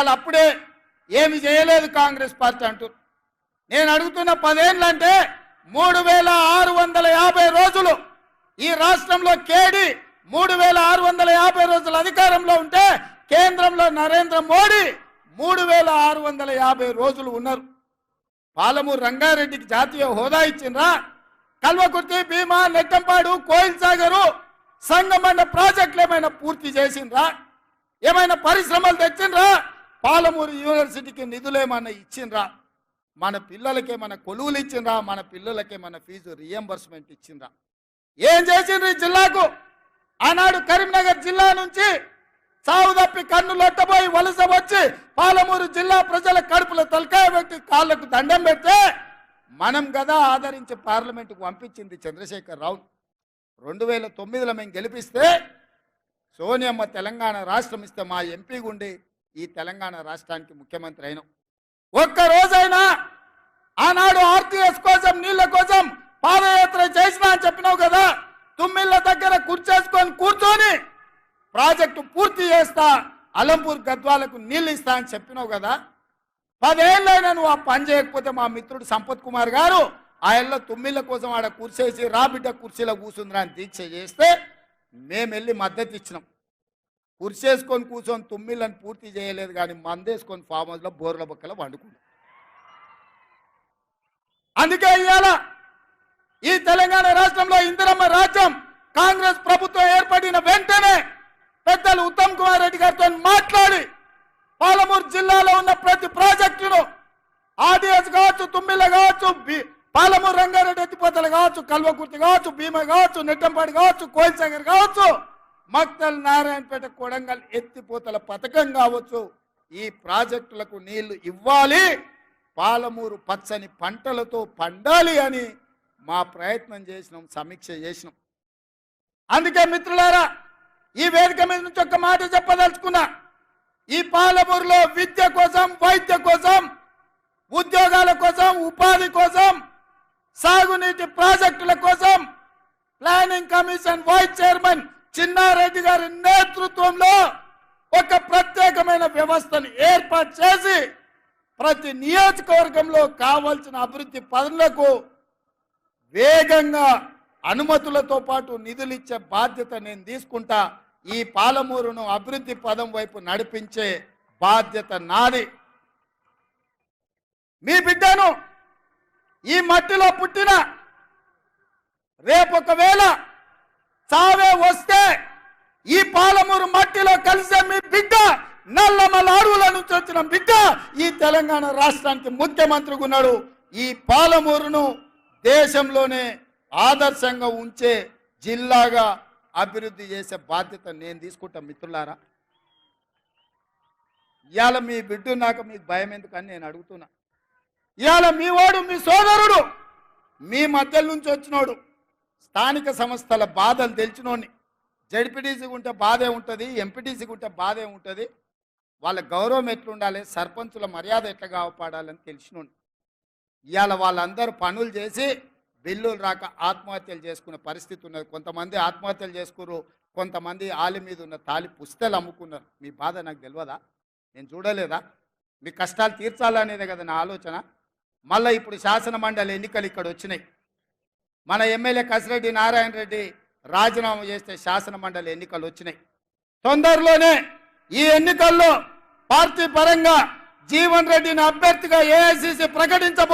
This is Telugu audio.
ఇవాళ అప్పుడే ఏమి చేయలేదు కాంగ్రెస్ పార్టీ అంటారు. నేను అడుగుతున్న 10 ఏళ్ళంటే 3650 రోజులు ఈ రాష్ట్రంలో కేడి 3650 రోజులు అధికారంలో ఉంటే కేంద్రంలో నరేంద్ర మోడీ 3650 రోజులు ఉన్నారు. పాలమూరు రంగారెడ్డికి జాతీయ హోదా ఇచ్చిండ్రా? కల్వకుర్తి, భీమా, నెట్టంపాడు, కోయిల్ సాగరు, సంగమండ ప్రాజెక్టులు ఏమైనా పూర్తి చేసిండ్రా? ఏమైనా పరిశ్రమలు తెచ్చిండ్రా? పాలమూరు యూనివర్సిటీకి నిధులు ఏమైనా ఇచ్చిండ్రా? మన పిల్లలకి ఏమైనా కొలువులు ఇచ్చిండ్రా? మన పిల్లలకి ఏమైనా ఫీజు రియంబర్స్మెంట్ ఇచ్చిండ్రా? ఏం చేసిండ్రు ఈ జిల్లాకు? ఆనాడు కరీంనగర్ జిల్లా నుంచి సాగు తప్పి కన్ను లొట్టబోయి వలస వచ్చి పాలమూరు జిల్లా ప్రజల కడుపులో తలకాయ పెట్టి కాళ్లకు దండం పెడితే మనం కదా ఆదరించి పార్లమెంటుకు పంపించింది చంద్రశేఖర్ రావు. 2009లో మేము గెలిపిస్తే సోనియమ్మ తెలంగాణ రాష్ట్రం ఇస్తే మా ఎంపీ గుండి ఈ తెలంగాణ రాష్ట్రానికి ముఖ్యమంత్రి అయినాం. ఒక్కరోజైనా ఆనాడు ఆర్టీఎస్ కోసం నీళ్ల కోసం పాదయాత్ర చేసినా అని చెప్పినావు కదా. తుమ్మిళ్ళ దగ్గర కూర్చేసుకొని కూర్చొని ప్రాజెక్టు పూర్తి చేస్తా, అలంపూర్ గద్వాలకు నీళ్ళు ఇస్తా అని చెప్పినావు కదా. 10 ఏళ్ళైనా నువ్వు ఆ పని చేయకపోతే మా మిత్రుడు సంపత్ కుమార్ గారు ఆయనలో తుమ్మిళ్ళ కోసం ఆడ కూర్చేసి రాబిడ్డ కుర్చీలో కూర్చుందిరా అని దీక్ష చేస్తే మేము వెళ్ళి మద్దతు ఇచ్చినాం. కుర్చేసుకొని కూర్చొని తుమ్మిళ్ళని పూర్తి చేయలేదు, కానీ మందేసుకొని ఫామ్ హౌస్లో బోర్ల బొక్కలో వండుకున్నాం. అందుకే ఇవాళ ఈ తెలంగాణ రాష్ట్రంలో ఇందిరమ్మ రాజ్యం కాంగ్రెస్ ప్రభుత్వం ఏర్పడిన వెంటనే పెద్దలు ఉత్తమ్ కుమార్ రెడ్డి గారితో మాట్లాడి పాలమూరు జిల్లాలో ఉన్న ప్రతి ప్రాజెక్టును ఆర్డీఎస్ కావచ్చు, తుమ్మిళ్ళ కావచ్చు, పాలమూరు రంగారెడ్డి ఎత్తిపోతలు కావచ్చు, కల్వకుర్తి కావచ్చు, భీమా కావచ్చు, నెట్టంపాడు కావచ్చు, కోయిల్ సాగర్ కావచ్చు, మక్తల్, నారాయణపేట, కొడంగల్ ఎత్తిపోతల పథకం కావచ్చు, ఈ ప్రాజెక్టులకు నీళ్లు ఇవ్వాలి, పాలమూరు పచ్చని పంటలతో పండాలి అని మా ప్రయత్నం చేసినాం, సమీక్ష చేసినాం. అందుకే మిత్రులారా, ఈ వేదిక మీద నుంచి ఒక మాట చెప్పదలుచుకున్నా. ఈ పాలమూరులో విద్య కోసం, వైద్య కోసం, ఉద్యోగాల కోసం, ఉపాధి కోసం, సాగునీటి ప్రాజెక్టుల కోసం planning commission vice chairman Chinnareddy గారి నేతృత్వంలో ఒక ప్రత్యేకమైన వ్యవస్థను ఏర్పాటు చేసి ప్రతి నియోజకవర్గంలో కావాల్సిన అభివృద్ధి పనులకు వేగంగా అనుమతులతో పాటు నిధులు ఇచ్చే బాధ్యత నేను తీసుకుంటా. ఈ పాలమూరును అభివృద్ధి పదం వైపు నడిపించే బాధ్యత నాది. మీ బిడ్డను ఈ మట్టిలో పుట్టిన రేపొకవేళ చావే వస్తే ఈ పాలమూరు మట్టిలో కలిసే మీ బిడ్డ, నల్లమల అడవుల నుంచి వచ్చిన బిడ్డ ఈ తెలంగాణ రాష్ట్రానికి ముఖ్యమంత్రిగా ఉన్నాడు. ఈ పాలమూరును దేశంలోనే ఆదర్శంగా ఉంచే జిల్లాగా అభివృద్ధి చేసే బాధ్యత నేను తీసుకుంటా. మిత్రులారా, ఇవాళ మీ బిడ్డ నాకు మీకు భయం ఎందుకని నేను అడుగుతున్నా. ఇవాళ మీ వాడు, మీ సోదరుడు, మీ మధ్య నుంచి వచ్చినోడు, స్థానిక సంస్థల బాధలు తెలిసినోడిని. జడ్పీటీసీకి ఉంటే బాధే ఉంటుంది, ఎంపీటీసీకి ఉంటే బాధే ఉంటుంది, వాళ్ళ గౌరవం ఎట్లుండాలి, సర్పంచుల మర్యాద ఎట్లా కాపాడాలని తెలిసినోడిని. ఇవాళ వాళ్ళందరూ పనులు చేసి బిల్లులు రాక ఆత్మహత్యలు చేసుకునే పరిస్థితి ఉన్నది. కొంతమంది ఆత్మహత్యలు చేసుకున్నారు, కొంతమంది ఆలి మీద ఉన్న తాలి పుస్తలు అమ్ముకున్నారు. మీ బాధ నాకు తెలియదా? నేను చూడలేదా? మీ కష్టాలు తీర్చాలనేదే కదా నా ఆలోచన. మళ్ళీ ఇప్పుడు శాసన మండలి ఎన్నికలు ఇక్కడ వచ్చినాయి. మన ఎమ్మెల్యే కసిరెడ్డి నారాయణ రెడ్డి రాజీనామా చేస్తే శాసన మండలి ఎన్నికలు వచ్చినాయి. తొందరలోనే ఈ ఎన్నికల్లో పార్టీ పరంగా జీవన్ రెడ్డిని అభ్యర్థిగా ఏఐసిసి ప్రకటించబో